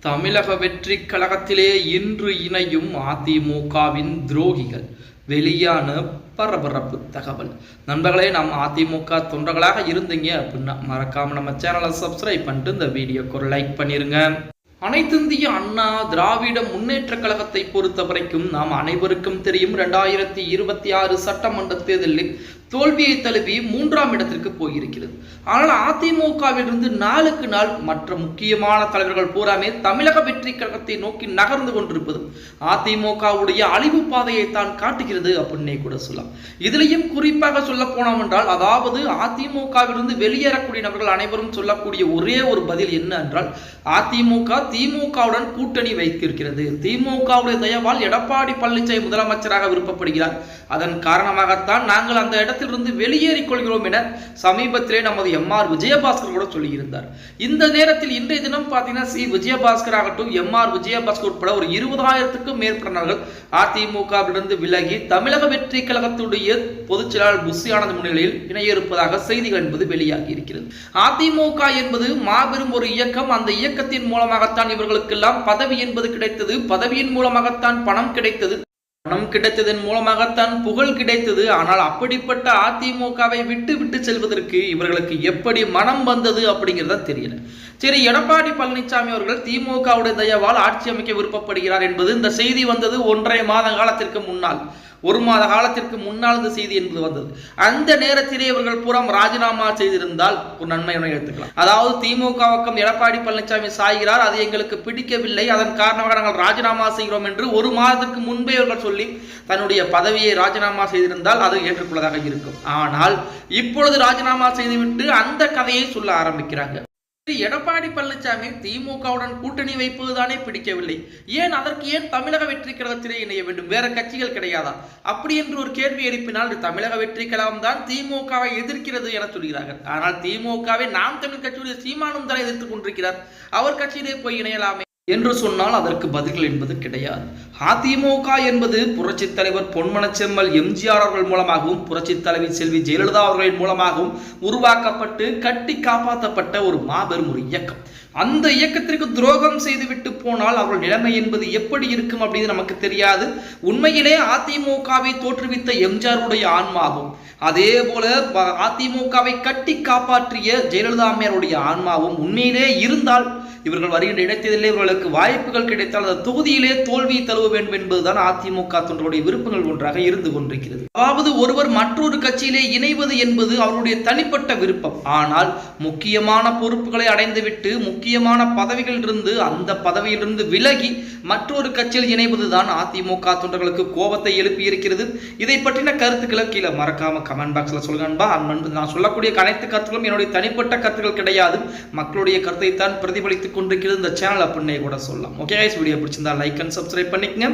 தமிழக வெற்றி கழகத்திலே இன்று இணையும் அதிமுகவின் துரோகிகள். வெளியான பரபரப்பு தகவல். நண்பர்களே, நம்ம அதிமுக தொண்டர்களாக இருந்தீங்க அப்படின்னா மறக்காம நம்ம சேனலை சப்ஸ்கிரைப் பண்ணிட்டு இந்த வீடியோக்கு ஒரு லைக் பண்ணிருங்க. அனைத்திந்திய அண்ணா திராவிட முன்னேற்ற கழகத்தை பொறுத்த வரைக்கும் நாம் அனைவருக்கும் தெரியும், 2026 சட்டமன்ற தேர்தலில் தோல்வியை தழுவி 3ஆம் இடத்திற்கு போயிருக்கிறது. ஆனால் அதிமுகவிலிருந்து நாளுக்கு நாள் மற்ற முக்கியமான தலைவர்கள் பூராமே தமிழக வெற்றி கழகத்தை நோக்கி நகர்ந்து கொண்டிருப்பது அதிமுகவுடைய அழிவு பாதையை தான் காட்டுகிறது அப்படின்னே கூட சொல்லலாம். இதுலையும் குறிப்பாக சொல்ல போனோம் என்றால், அதாவது அதிமுகவிலிருந்து வெளியேறக்கூடிய நபர்கள் அனைவரும் சொல்லக்கூடிய ஒரே ஒரு பதில் என்ன என்றால், அதிமுக திமுகவுடன் கூட்டணி வைத்திருக்கிறது. திமுகவுடைய தயவால் எடப்பாடி பழனிசாமி முதலமைச்சராக விருப்பப்படுகிறார். அதன் காரணமாகத்தான் நாங்கள் அந்த இடத்திலிருந்து வெளியேறிக் கொள்கிறோம் என சமீபத்திலே நமது எம்.ஆர். விஜயபாஸ்கர் கூட சொல்லியிருந்தார். இந்த நேரத்தில் இன்றைய தினம் பார்த்தீங்கன்னா சி. விஜயபாஸ்கர் ஆகட்டும், எம்.ஆர். விஜயபாஸ்கர் உட்பட ஒரு 20,000க்கும் மேற்பட்டவர்கள் அதிமுகவிலிருந்து விலகி தமிழக வெற்றி கழகத்துடைய பொதுச் செயலாளர் புஷி ஆனந்த் முன்னிலையில் இணைய இருப்பதாக செய்திகள் என்பது வெளியாகி இருக்கிறது. அதிமுக என்பது மாபெரும் ஒரு இயக்கம். அந்த இயக்கத்தின் மூலமாகத்தான் இவர்களுக்கெல்லாம் பதவி என்பது கிடைத்தது. பதவியின் மூலமாகத்தான் பணம் கிடைத்தது. பணம் கிடைத்ததன் மூலமாகத்தான் புகழ் கிடைத்தது. ஆனால் அப்படிப்பட்ட அதிமுகவை விட்டு விட்டு செல்வதற்கு இவர்களுக்கு எப்படி மனம் வந்தது அப்படிங்கிறத தெரியல. சரி, எடப்பாடி பழனிசாமி அவர்கள் திமுகவுடைய தயவால் ஆட்சி அமைக்க விருப்பப்படுகிறார் என்பது இந்த செய்தி வந்தது 1.5 மாத காலத்திற்கு முன்னால். 1 மாத காலத்திற்கு முன்னால் இந்த செய்தி என்பது வந்தது. அந்த நேரத்திலே இவர்கள் புறம் ராஜினாமா செய்திருந்தால் ஒரு நன்மை எடுத்துக்கலாம். அதாவது திமுக பக்கம் எடப்பாடி பழனிசாமி சாய்கிறார், அது எங்களுக்கு பிடிக்கவில்லை, அதன் காரணமாக நாங்கள் ராஜினாமா செய்கிறோம் என்று 1 மாதத்திற்கு முன்பே இவர்கள் சொல்லி தன்னுடைய பதவியை ராஜினாமா செய்திருந்தால் அது ஏற்றுக்கொள்ளதாக இருக்கும். ஆனால் இப்பொழுது ராஜினாமா செய்துவிட்டு அந்த கதையை சொல்ல ஆரம்பிக்கிறாங்க. எடப்பாடி பழனிசாமி திமுகவுடன் கூட்டணி வைப்பதுதானே பிடிக்கவில்லை, அதற்கு ஏன் தமிழக வெற்றி கழகத்திலே இணைய வேண்டும்? வேற கட்சிகள் கிடையாதா? அப்படி என்று ஒரு கேள்வி எழுப்பினால் தமிழக வெற்றி கழகம் தான் திமுகவை எதிர்க்கிறது என சொல்கிறார்கள். ஆனால் திமுகவை நாம் தமிழ் கட்சியுடைய சீமானும் தான் எதிர்த்துக் கொண்டிருக்கிறார். அவர் கட்சியிலே போய் இணையலாமே என்று சொன்னால் அதற்கு பதில்கள் என்பது கிடையாது. அதிமுக என்பது புரட்சி தலைவர் பொன்மனச்செம்மல் எம்ஜிஆர் அவர்கள் மூலமாகவும் புரட்சி தலைவி செல்வி ஜெயலலிதா அவர்களின் மூலமாகவும் உருவாக்கப்பட்டு கட்டி காப்பாற்றப்பட்ட ஒரு மாபெரும் ஒரு இயக்கம். அந்த இயக்கத்திற்கு துரோகம் செய்துவிட்டு போனால் அவர்கள் நிலைமை என்பது எப்படி இருக்கும் அப்படின்னு நமக்கு தெரியாது. உண்மையிலே அதிமுகவை தோற்றுவித்த எம்ஜிஆருடைய ஆன்மாவும், அதே போல அதிமுகவை கட்டி காப்பாற்றிய ஜெயலலிதா அம்மையாருடைய ஆன்மாவும் உண்மையிலே இருந்தால் இவர்கள் வருகின்ற இடத்திலே இவர்களுக்கு வாய்ப்புகள் கிடைத்தால் அந்த தொகுதியிலே தோல்வி தழுவ வேண்டும் என்பதுதான் அதிமுக தொண்டருடைய விருப்பங்கள் ஒன்றாக இருந்து கொண்டிருக்கிறது. அதாவது ஒருவர் மற்றொரு கட்சியிலே இணைவது என்பது அவருடைய தனிப்பட்ட விருப்பம். ஆனால் முக்கியமான பொறுப்புகளை அடைந்துவிட்டு முக்கியமான பதவிகள் இருந்து அந்த பதவியிலிருந்து விலகி மற்றொரு கட்சியில் இணைவதுதான் அதிமுக தொண்டர்களுக்கு கோபத்தை எழுப்பி இருக்கிறது. இதை பற்றின கருத்துக்களை கீழே மறக்காம கமெண்ட் பாக்ஸ்ல சொல்லுங்கன்பா. நான் சொல்லக்கூடிய அனைத்து கருத்துக்களும் என்னுடைய தனிப்பட்ட கருத்துக்கள் கிடையாது, மக்களுடைய கருத்தை தான் பிரதிபலித்து கொண்டிருக்கிறது இந்த சேனல் அப்படின்னே கூட சொல்லலாம். ஓகே, வீடியோ பிடிச்சிருந்தா லைக் அண்ட் சப்ஸ்கிரைப் பண்ணிக்கங்க.